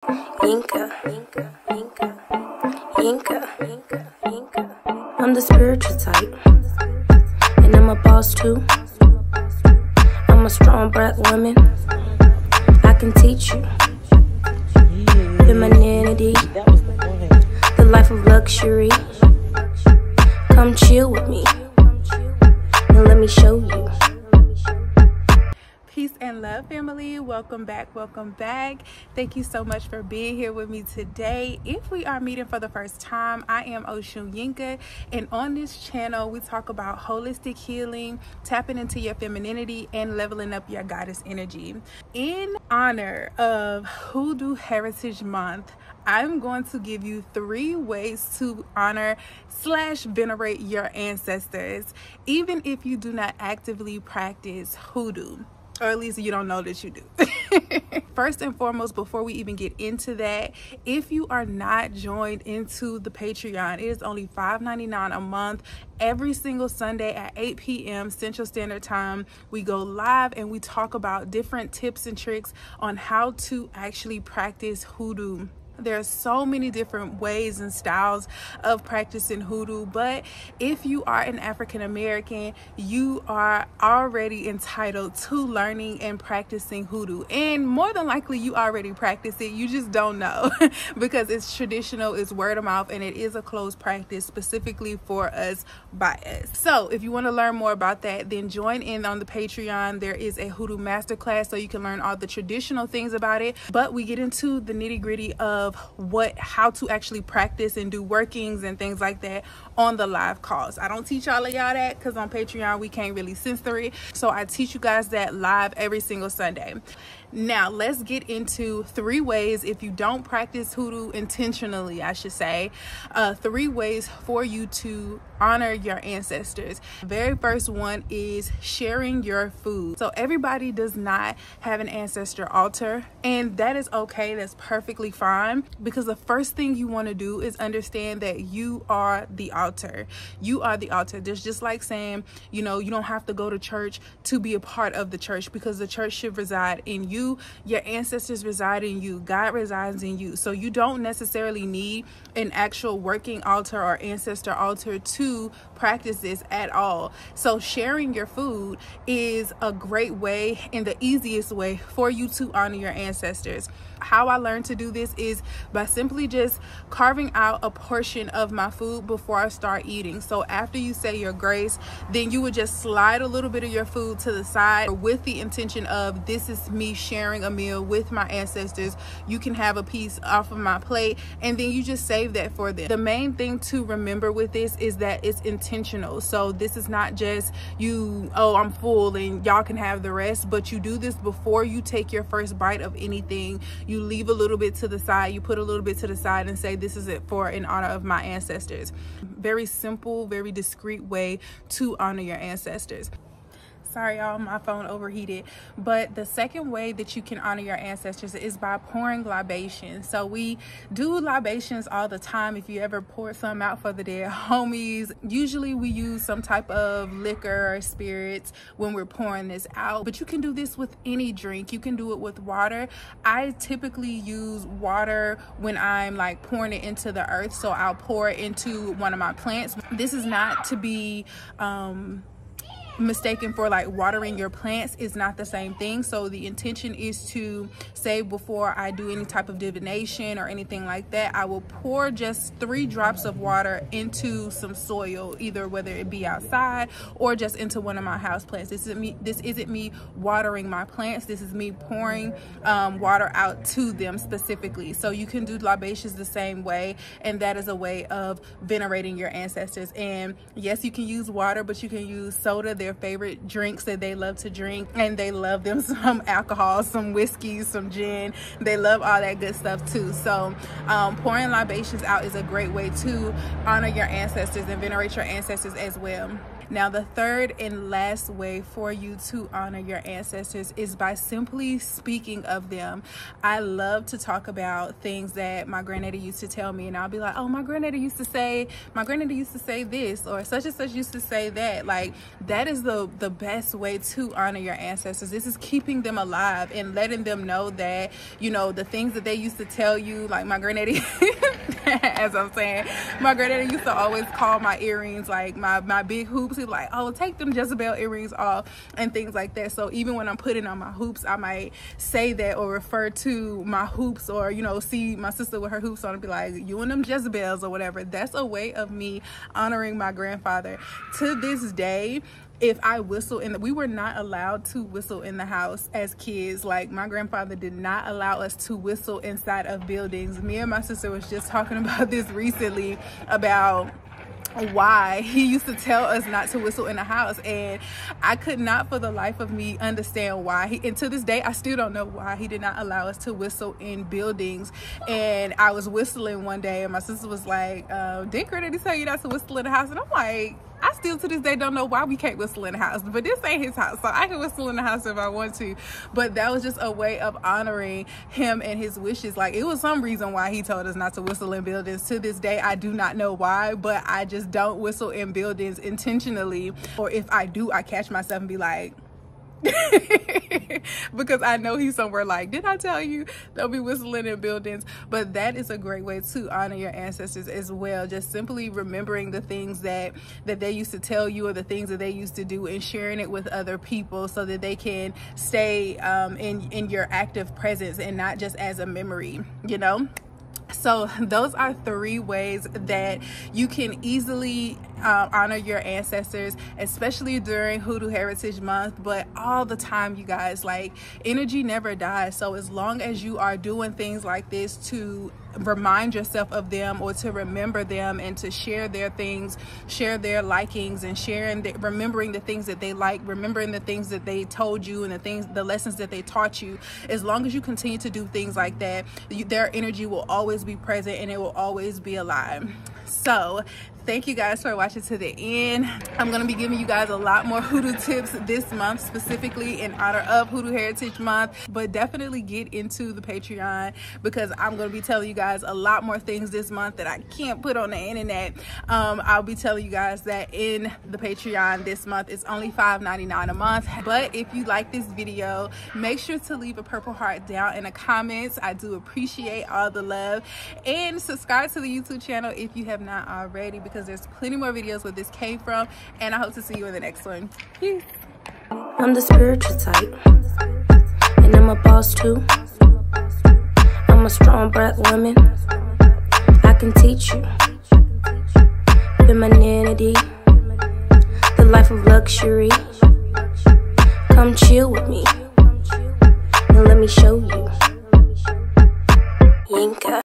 Yinka, Yinka, Yinka, Yinka, Yinka, Yinka. I'm the spiritual type, and I'm a boss too. I'm a strong black woman. I can teach you femininity, the life of luxury. Come chill with me, and let me show you. Peace and love, family. Welcome back. Thank you so much for being here with me today. If we are meeting for the first time, I am Oshun Yinka, and on this channel we talk about holistic healing, tapping into your femininity, and leveling up your goddess energy. In honor of Hoodoo Heritage Month, I'm going to give you 3 ways to honor / venerate your ancestors, even if you do not actively practice hoodoo. Or at least you don't know that you do. First and foremost, before we even get into that, if you are not joined into the Patreon, it is only $5.99 a month. Every single Sunday at 8 p.m. Central Standard Time, we go live and we talk about different tips and tricks on how to actually practice hoodoo. There are so many different ways and styles of practicing hoodoo, but if you are an African American, you are already entitled to learning and practicing hoodoo. And more than likely, you already practice it. You just don't know because it's traditional, it's word of mouth, and it is a closed practice specifically for us by us. So if you want to learn more about that, then join in on the Patreon. There is a hoodoo masterclass so you can learn all the traditional things about it, but we get into the nitty-gritty of how to actually practice and do workings and things like that on the live calls. I don't teach all of y'all that because on Patreon we can't really censor it, so I teach you guys that live every single Sunday. Now let's get into 3 ways, if you don't practice hoodoo intentionally, I should say, 3 ways for you to honor your ancestors. The very first one is sharing your food. So everybody does not have an ancestor altar, and that is okay. That's perfectly fine, because the first thing you want to do is understand that you are the altar. You are the altar. There's just like saying, you don't have to go to church to be a part of the church, because the church should reside in you. Your ancestors reside in you. God resides in you. So you don't necessarily need an actual working altar or ancestor altar to practice this at all. So sharing your food is a great way and the easiest way for you to honor your ancestors. How I learned to do this is by simply just carving out a portion of my food before I start eating. So after you say your grace, then you would just slide a little bit of your food to the side with the intention of, this is me sharing a meal with my ancestors. You can have a piece off of my plate, and then you just save that for them. The main thing to remember with this is that it's intentional. So this is not just I'm full and y'all can have the rest, but you do this before you take your first bite of anything. You leave a little bit to the side, you put a little bit to the side and say, this is it for in honor of my ancestors. Very simple, very discreet way to honor your ancestors. Sorry y'all, my phone overheated. But the second way that you can honor your ancestors is by pouring libations. So we do libations all the time. If you ever pour some out for the dead homies, usually we use some type of liquor or spirits when we're pouring this out. But you can do this with any drink. You can do it with water. I typically use water when I'm like pouring it into the earth. So I'll pour it into one of my plants. This is not to be mistaken for like watering your plants. Is not the same thing. So the intention is to say, before I do any type of divination or anything like that, I will pour just 3 drops of water into some soil, either whether it be outside or just into one of my house plants. This isn't me watering my plants. This is me pouring water out to them specifically. So you can do libations the same way, and that is a way of venerating your ancestors. And yes, you can use water, but you can use soda, their favorite drinks that they love to drink, and they love them some alcohol, some whiskey, some gin. They love all that good stuff too. So pouring libations out is a great way to honor your ancestors and venerate your ancestors as well. Now, the third and last way for you to honor your ancestors is by simply speaking of them. I love to talk about things that my granddaddy used to tell me, and I'll be like, oh, my granddaddy used to say this, or such and such used to say that. Like, that is the best way to honor your ancestors. This is keeping them alive and letting them know that, you know, the things that they used to tell you, like my granddaddy, as I'm saying, my granddaddy used to always call my earrings, like my big hoops. He's like, oh, take them Jezebel earrings off and things like that. So even when I'm putting on my hoops, I might say that or refer to my hoops, or, you know, see my sister with her hoops on and be like, you and them Jezebels or whatever. That's a way of me honoring my grandfather. To this day, if I whistle we were not allowed to whistle in the house as kids. Like, my grandfather did not allow us to whistle inside of buildings. Me and my sister was just talking about this recently, about why he used to tell us not to whistle in the house, and I could not for the life of me understand why and to this day I still don't know why he did not allow us to whistle in buildings. And I was whistling one day and my sister was like, did Granddaddy tell you not to whistle in the house? And I'm like, I still to this day don't know why we can't whistle in the house, but this ain't his house, so I can whistle in the house if I want to. But that was just a way of honoring him and his wishes. Like, it was some reason why he told us not to whistle in buildings. To this day, I do not know why, but I just don't whistle in buildings intentionally. Or if I do, I catch myself and be like, because I know he's somewhere like, did I tell you don't be whistling in buildings? But that is a great way to honor your ancestors as well. Just simply remembering the things that they used to tell you, or the things that they used to do, and sharing it with other people so that they can stay in your active presence and not just as a memory, you know. So those are 3 ways that you can easily honor your ancestors, especially during Hoodoo Heritage Month, but all the time, you guys. Like, energy never dies. So as long as you are doing things like this to remind yourself of them, or to remember them, and to share their things, share their likings, and remembering the things that they like, remembering the things that they told you, and the lessons that they taught you, as long as you continue to do things like that, their energy will always be present and it will always be alive. So thank you guys for watching to the end. I'm going to be giving you guys a lot more hoodoo tips this month, specifically in honor of Hoodoo Heritage Month. But definitely get into the Patreon, because I'm going to be telling you guys a lot more things this month that I can't put on the internet. I'll be telling you guys that in the Patreon this month. It's only $5.99 a month. But if you like this video, make sure to leave a purple heart down in the comments. I do appreciate all the love. And subscribe to the YouTube channel if you have not already, because there's plenty more videos where this came from, and I hope to see you in the next one. Peace. I'm the spiritual type, and I'm a boss too. I'm a strong black woman. I can teach you femininity, the life of luxury. Come chill with me and let me show you. Yinka.